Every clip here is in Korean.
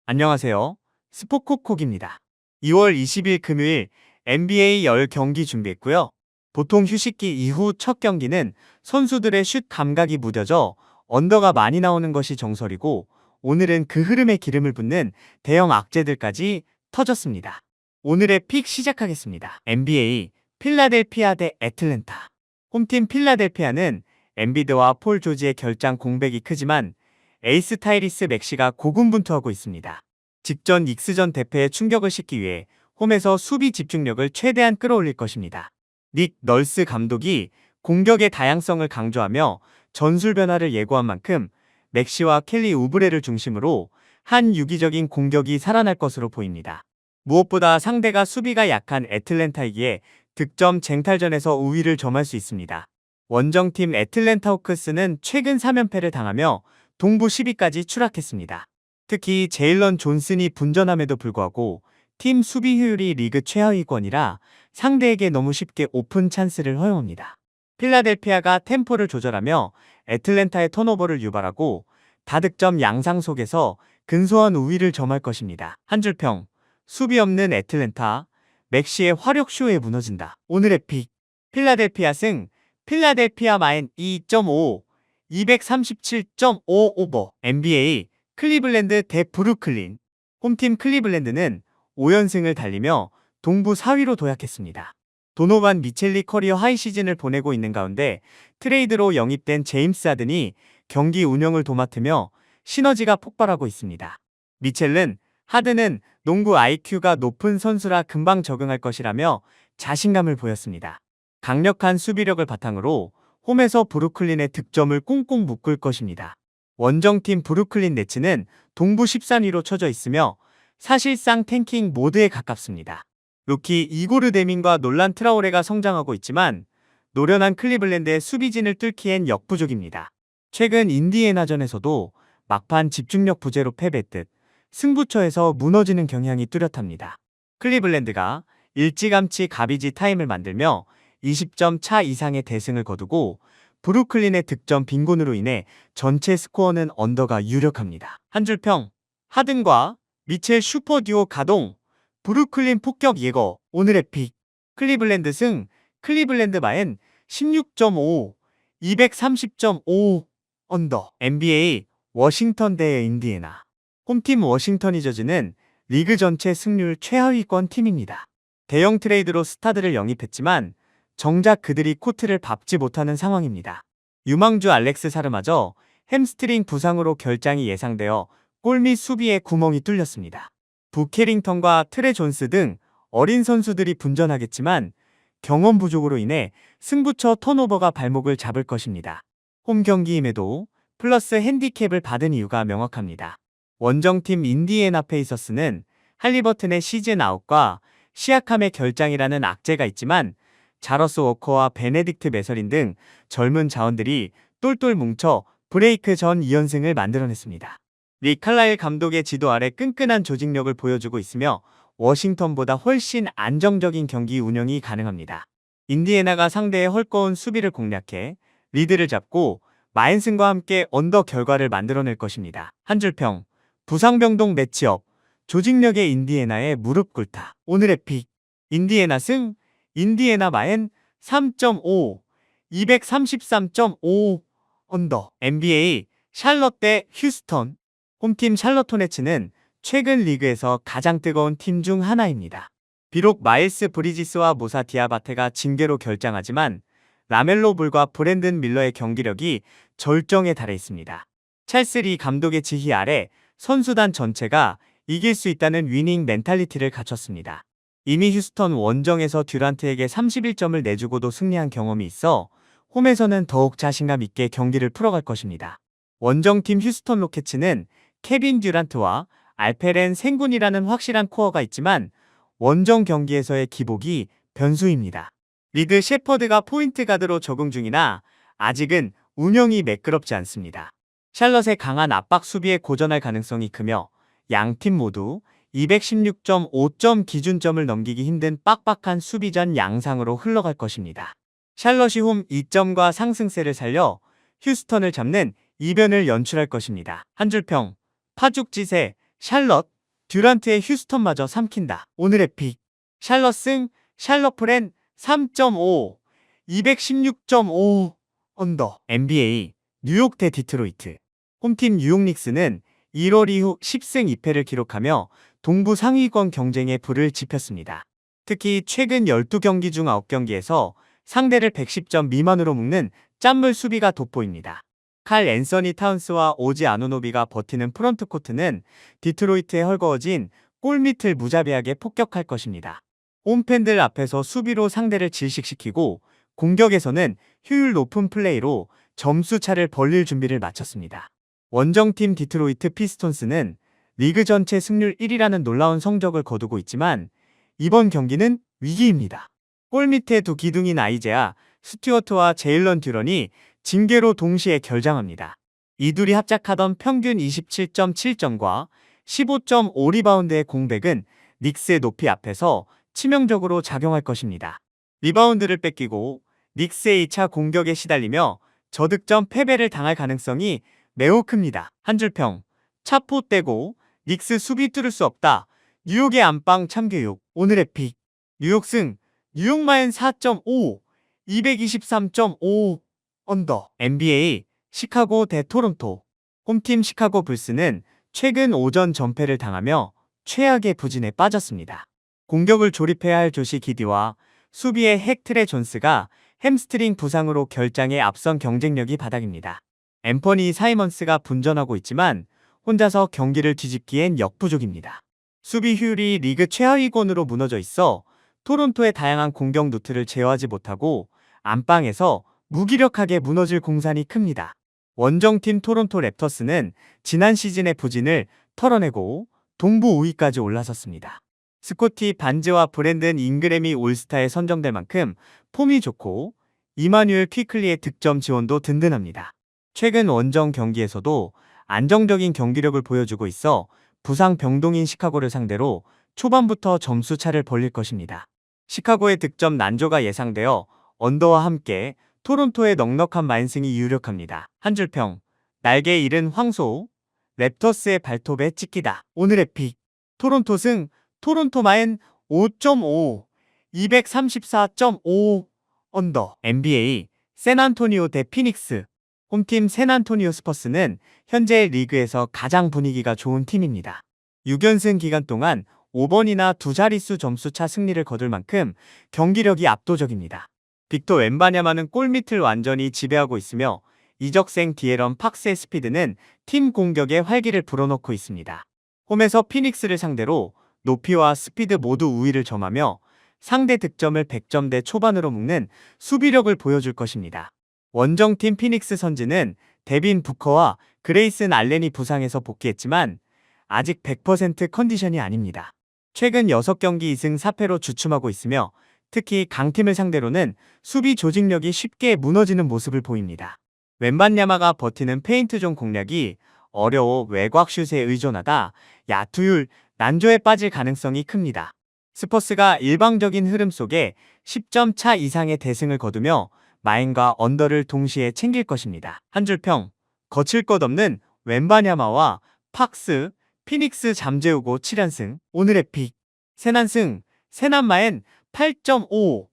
안녕하세요. 스포콕콕입니다. 2월 20일 금요일 NBA 10경기 준비했고요. 보통 휴식기 이후 첫 경기는 선수들의 슛 감각이 무뎌져 언더가 많이 나오는 것이 정설이고, 오늘은 그 흐름에 기름을 붓는 대형 악재들까지 터졌습니다. 오늘의 픽 시작하겠습니다. NBA 필라델피아 대 애틀랜타. 홈팀 필라델피아는 엔비드와 폴 조지의 결장 공백이 크지만 에이스 타이리스 맥시가 고군분투하고 있습니다. 직전 닉스전 대패에 충격을 싣기 위해 홈에서 수비 집중력을 최대한 끌어올릴 것입니다. 닉 널스 감독이 공격의 다양성을 강조하며 전술 변화를 예고한 만큼 맥시와 켈리 우브레를 중심으로 한 유기적인 공격이 살아날 것으로 보입니다. 무엇보다 상대가 수비가 약한 애틀랜타이기에 득점 쟁탈전에서 우위를 점할 수 있습니다. 원정팀 애틀랜타 호크스는 최근 3연패를 당하며 동부 10위까지 추락했습니다. 특히 제일런 존슨이 분전함에도 불구하고 팀 수비 효율이 리그 최하위권이라 상대에게 너무 쉽게 오픈 찬스를 허용합니다. 필라델피아가 템포를 조절하며 애틀랜타의 턴오버를 유발하고 다득점 양상 속에서 근소한 우위를 점할 것입니다. 한 줄평, 수비 없는 애틀랜타, 맥시의 화력쇼에 무너진다. 오늘의 픽, 필라델피아 승, 필라델피아 마인 2.5, 237.5 오버. NBA 클리블랜드 대 브루클린. 홈팀 클리블랜드는 5연승을 달리며 동부 4위로 도약했습니다. 도노반 미첼리 커리어 하이 시즌을 보내고 있는 가운데 트레이드로 영입된 제임스 하든이 경기 운영을 도맡으며 시너지가 폭발하고 있습니다. 미첼은 하든은 농구 IQ가 높은 선수라 금방 적응할 것이라며 자신감을 보였습니다. 강력한 수비력을 바탕으로 홈에서 브루클린의 득점을 꽁꽁 묶을 것입니다. 원정팀 브루클린 네츠는 동부 13위로 쳐져 있으며 사실상 탱킹 모드에 가깝습니다. 루키 이고르 데민과 놀란 트라오레가 성장하고 있지만 노련한 클리블랜드의 수비진을 뚫기엔 역부족입니다. 최근 인디애나전에서도 막판 집중력 부재로 패배했듯 승부처에서 무너지는 경향이 뚜렷합니다. 클리블랜드가 일찌감치 가비지 타임을 만들며 20점 차 이상의 대승을 거두고 브루클린의 득점 빈곤으로 인해 전체 스코어는 언더가 유력합니다. 한 줄평, 하든과 미첼 슈퍼 듀오 가동, 브루클린 폭격 예거. 오늘의 픽, 클리블랜드 승, 클리블랜드 마엔 16.5, 230.5 언더. NBA 워싱턴 대 인디애나. 홈팀 워싱턴 위저즈는 리그 전체 승률 최하위권 팀입니다. 대형 트레이드로 스타들을 영입했지만 정작 그들이 코트를 밟지 못하는 상황입니다. 유망주 알렉스 사르마저 햄스트링 부상으로 결장이 예상되어 골 및 수비에 구멍이 뚫렸습니다. 부 캐링턴과 트레 존스 등 어린 선수들이 분전하겠지만 경험 부족으로 인해 승부처 턴오버가 발목을 잡을 것입니다. 홈 경기임에도 플러스 핸디캡을 받은 이유가 명확합니다. 원정팀 인디애나 페이서스는 할리버튼의 시즌 아웃과 시아캄의 결장이라는 악재가 있지만 자러스 워커와 베네딕트 매서린 등 젊은 자원들이 똘똘 뭉쳐 브레이크 전 2연승을 만들어냈습니다. 릭 칼라일 감독의 지도 아래 끈끈한 조직력을 보여주고 있으며 워싱턴보다 훨씬 안정적인 경기 운영이 가능합니다. 인디애나가 상대의 헐거운 수비를 공략해 리드를 잡고 마인슨과 함께 언더 결과를 만들어낼 것입니다. 한 줄평, 부상병동 매치업, 조직력의 인디애나에 무릎 꿇다. 오늘의 픽, 인디애나 승, 인디애나 마엔 3.5, 233.5 언더. NBA 샬럿 대 휴스턴. 홈팀 샬럿 호네츠는 최근 리그에서 가장 뜨거운 팀 중 하나입니다. 비록 마일스 브리지스와 모사 디아바테가 징계로 결장하지만 라멜로 볼과 브랜든 밀러의 경기력이 절정에 달해 있습니다. 찰스 리 감독의 지휘 아래 선수단 전체가 이길 수 있다는 위닝 멘탈리티를 갖췄습니다. 이미 휴스턴 원정에서 듀란트에게 31점을 내주고도 승리한 경험이 있어 홈에서는 더욱 자신감 있게 경기를 풀어갈 것입니다. 원정팀 휴스턴 로켓츠는 케빈 듀란트와 알페렌 생군이라는 확실한 코어가 있지만 원정 경기에서의 기복이 변수입니다. 리드 셰퍼드가 포인트 가드로 적응 중이나 아직은 운영이 매끄럽지 않습니다. 샬럿의 강한 압박 수비에 고전할 가능성이 크며 양팀 모두 216.5점 기준점을 넘기기 힘든 빡빡한 수비전 양상으로 흘러갈 것입니다. 샬럿이 홈 2점과 상승세를 살려 휴스턴을 잡는 이변을 연출할 것입니다. 한 줄평, 파죽지세, 샬럿, 듀란트의 휴스턴마저 삼킨다. 오늘의 픽. 샬럿 승, 샬럿 프렌 3.5, 216.5 언더. NBA 뉴욕 대 디트로이트. 홈팀 뉴욕 닉스는 1월 이후 10승 2패를 기록하며 동부 상위권 경쟁에 불을 지폈습니다. 특히 최근 12경기 중 9경기에서 상대를 110점 미만으로 묶는 짠물 수비가 돋보입니다. 칼 앤서니 타운스와 오지 아누노비가 버티는 프런트코트는 디트로이트에 헐거워진 골밑을 무자비하게 폭격할 것입니다. 홈팬들 앞에서 수비로 상대를 질식시키고 공격에서는 효율 높은 플레이로 점수 차를 벌릴 준비를 마쳤습니다. 원정팀 디트로이트 피스톤스는 리그 전체 승률 1위라는 놀라운 성적을 거두고 있지만 이번 경기는 위기입니다. 골밑의 두 기둥인 아이제아 스튜어트와 제일런 듀런이 징계로 동시에 결장합니다. 이 둘이 합작하던 평균 27.7점과 15.5 리바운드의 공백은 닉스의 높이 앞에서 치명적으로 작용할 것입니다. 리바운드를 뺏기고 닉스의 2차 공격에 시달리며 저득점 패배를 당할 가능성이 매우 큽니다. 한 줄평, 차포 떼고 닉스 수비 뚫을 수 없다. 뉴욕의 안방 참교육. 오늘의 픽. 뉴욕 승, 뉴욕 마인 4.5, 223.5 언더. NBA 시카고 대 토론토. 홈팀 시카고 불스는 최근 오전 전패를 당하며 최악의 부진에 빠졌습니다. 공격을 조립해야 할 조시 기디와 수비의 핵 트레 존스가 햄스트링 부상으로 결장에 앞선 경쟁력이 바닥입니다. 앰퍼니 사이먼스가 분전하고 있지만 혼자서 경기를 뒤집기엔 역부족입니다. 수비 효율이 리그 최하위권으로 무너져 있어 토론토의 다양한 공격 루트를 제어하지 못하고 안방에서 무기력하게 무너질 공산이 큽니다. 원정팀 토론토 랩터스는 지난 시즌의 부진을 털어내고 동부 5위까지 올라섰습니다. 스코티 반즈와 브랜든 잉그램이 올스타에 선정될 만큼 폼이 좋고 이마뉴엘 퀴클리의 득점 지원도 든든합니다. 최근 원정 경기에서도 안정적인 경기력을 보여주고 있어 부상 병동인 시카고를 상대로 초반부터 점수 차를 벌릴 것입니다. 시카고의 득점 난조가 예상되어 언더와 함께 토론토의 넉넉한 만승이 유력합니다. 한 줄평, 날개 잃은 황소, 랩터스의 발톱에 찍히다. 오늘의 픽. 토론토 승, 토론토 마인 5.5, 234.5 언더. NBA 샌안토니오 대 피닉스. 홈팀 샌안토니오 스퍼스는 현재 리그에서 가장 분위기가 좋은 팀입니다. 6연승 기간 동안 5번이나 두 자릿수 점수차 승리를 거둘 만큼 경기력이 압도적입니다. 빅터 웬바냐마는 골밑을 완전히 지배하고 있으며 이적생 디에런 팍스의 스피드는 팀 공격에 활기를 불어넣고 있습니다. 홈에서 피닉스를 상대로 높이와 스피드 모두 우위를 점하며 상대 득점을 100점대 초반으로 묶는 수비력을 보여줄 것입니다. 원정팀 피닉스 선지는 데빈 부커와 그레이슨 알렌이 부상해서 복귀했지만 아직 100% 컨디션이 아닙니다. 최근 6경기 2승 4패로 주춤하고 있으며 특히 강팀을 상대로는 수비 조직력이 쉽게 무너지는 모습을 보입니다. 웬반야마가 버티는 페인트존 공략이 어려워 외곽슛에 의존하다 야투율, 난조에 빠질 가능성이 큽니다. 스퍼스가 일방적인 흐름 속에 10점 차 이상의 대승을 거두며 마인과 언더를 동시에 챙길 것입니다. 한 줄평, 거칠 것 없는 웬바냐마와 팍스, 피닉스 잠재우고 7연승. 오늘의 픽. 세난승, 세난마엔 8.5,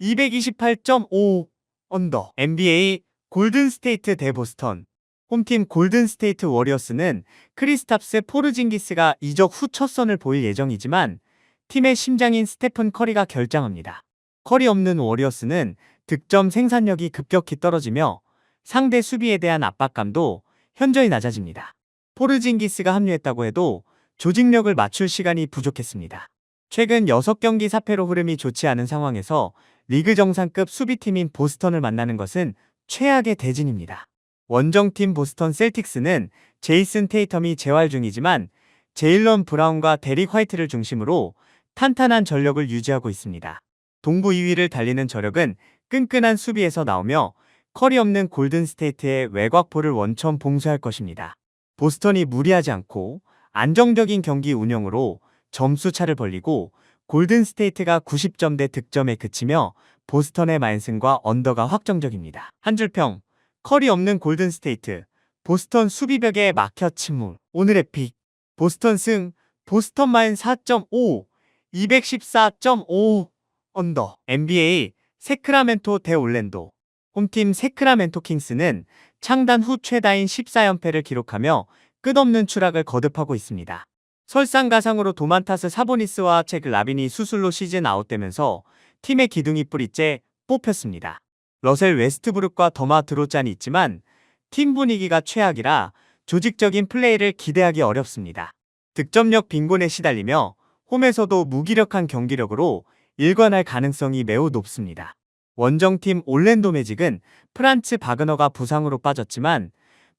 228.5 언더. NBA 골든스테이트 대 보스턴. 홈팀 골든스테이트 워리어스는 크리스탑스 포르징기스가 이적 후 첫 선을 보일 예정이지만 팀의 심장인 스테픈 커리가 결장합니다. 커리 없는 워리어스는 득점 생산력이 급격히 떨어지며 상대 수비에 대한 압박감도 현저히 낮아집니다. 포르징기스가 합류했다고 해도 조직력을 맞출 시간이 부족했습니다. 최근 6경기 4패로 흐름이 좋지 않은 상황에서 리그 정상급 수비팀인 보스턴을 만나는 것은 최악의 대진입니다. 원정팀 보스턴 셀틱스는 제이슨 테이텀이 재활 중이지만 제일런 브라운과 데릭 화이트를 중심으로 탄탄한 전력을 유지하고 있습니다. 동부 2위를 달리는 저력은 끈끈한 수비에서 나오며 커리 없는 골든스테이트의 외곽볼을 원천 봉쇄할 것입니다. 보스턴이 무리하지 않고 안정적인 경기 운영으로 점수 차를 벌리고 골든스테이트가 90점대 득점에 그치며 보스턴의 만승과 언더가 확정적입니다. 한 줄평, 커리 없는 골든스테이트, 보스턴 수비벽에 막혀 침몰. 오늘의 픽. 보스턴 승, 보스턴 마인 4.5, 214.5 언더. NBA 세크라멘토 대 올랜도. 홈팀 세크라멘토 킹스는 창단 후 최다인 14연패를 기록하며 끝없는 추락을 거듭하고 있습니다. 설상가상으로 도만타스 사보니스와 잭 라빈이 수술로 시즌 아웃되면서 팀의 기둥이 뿌리째 뽑혔습니다. 러셀 웨스트브룩과 더마 드로잔이 있지만 팀 분위기가 최악이라 조직적인 플레이를 기대하기 어렵습니다. 득점력 빈곤에 시달리며 홈에서도 무기력한 경기력으로 일관할 가능성이 매우 높습니다. 원정팀 올랜도 매직은 프란츠 바그너가 부상으로 빠졌지만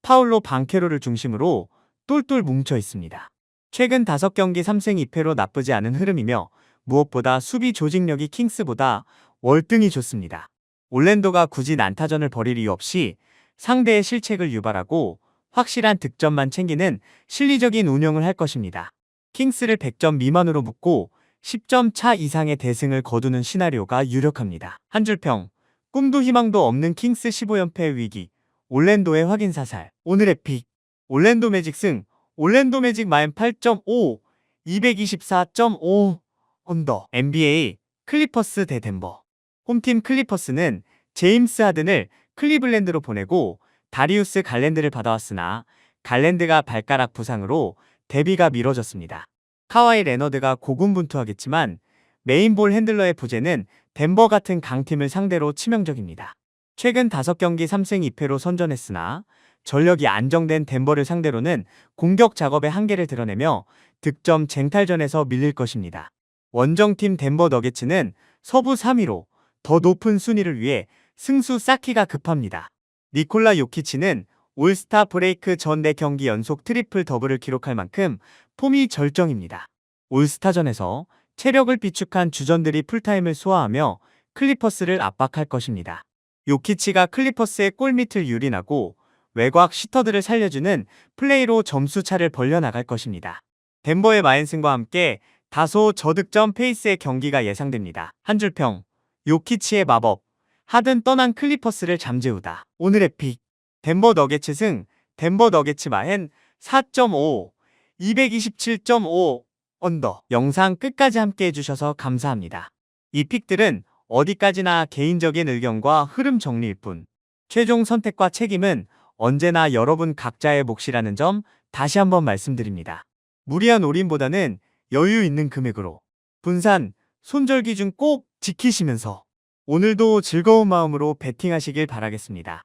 파울로 방케로를 중심으로 똘똘 뭉쳐 있습니다. 최근 5경기 3승 2패로 나쁘지 않은 흐름이며 무엇보다 수비 조직력이 킹스보다 월등히 좋습니다. 올랜도가 굳이 난타전을 벌일 이유 없이 상대의 실책을 유발하고 확실한 득점만 챙기는 실리적인 운영을 할 것입니다. 킹스를 100점 미만으로 묶고 10점 차 이상의 대승을 거두는 시나리오가 유력합니다. 한 줄평, 꿈도 희망도 없는 킹스 15연패 위기, 올랜도의 확인 사살. 오늘의 픽, 올랜도 매직 승, 올랜도 매직 마인 8.5, 224.5 언더. NBA 클리퍼스 대 덴버. 홈팀 클리퍼스는 제임스 하든을 클리블랜드로 보내고 다리우스 갈랜드를 받아왔으나 갈랜드가 발가락 부상으로 데뷔가 미뤄졌습니다. 카와이 레너드가 고군분투하겠지만 메인볼 핸들러의 부재는 덴버 같은 강팀을 상대로 치명적입니다. 최근 5경기 3승 2패로 선전했으나 전력이 안정된 덴버를 상대로는 공격 작업의 한계를 드러내며 득점 쟁탈전에서 밀릴 것입니다. 원정팀 덴버 너게츠는 서부 3위로 더 높은 순위를 위해 승수 쌓기가 급합니다. 니콜라 요키치는 올스타 브레이크 전 4경기 연속 트리플 더블을 기록할 만큼 폼이 절정입니다. 올스타전에서 체력을 비축한 주전들이 풀타임을 소화하며 클리퍼스를 압박할 것입니다. 요키치가 클리퍼스의 골밑을 유린하고 외곽 슈터들을 살려주는 플레이로 점수차를 벌려나갈 것입니다. 덴버의 마인승과 함께 다소 저득점 페이스의 경기가 예상됩니다. 한 줄평, 요키치의 마법, 하든 떠난 클리퍼스를 잠재우다. 오늘의 픽, 덴버 너게츠 승, 덴버 너게츠 마인 4.5, 227.5 언더. 영상 끝까지 함께 해주셔서 감사합니다. 이 픽들은 어디까지나 개인적인 의견과 흐름 정리일 뿐, 최종 선택과 책임은 언제나 여러분 각자의 몫이라는 점 다시 한번 말씀드립니다. 무리한 올인보다는 여유 있는 금액으로 분산, 손절 기준 꼭 지키시면서 오늘도 즐거운 마음으로 베팅하시길 바라겠습니다.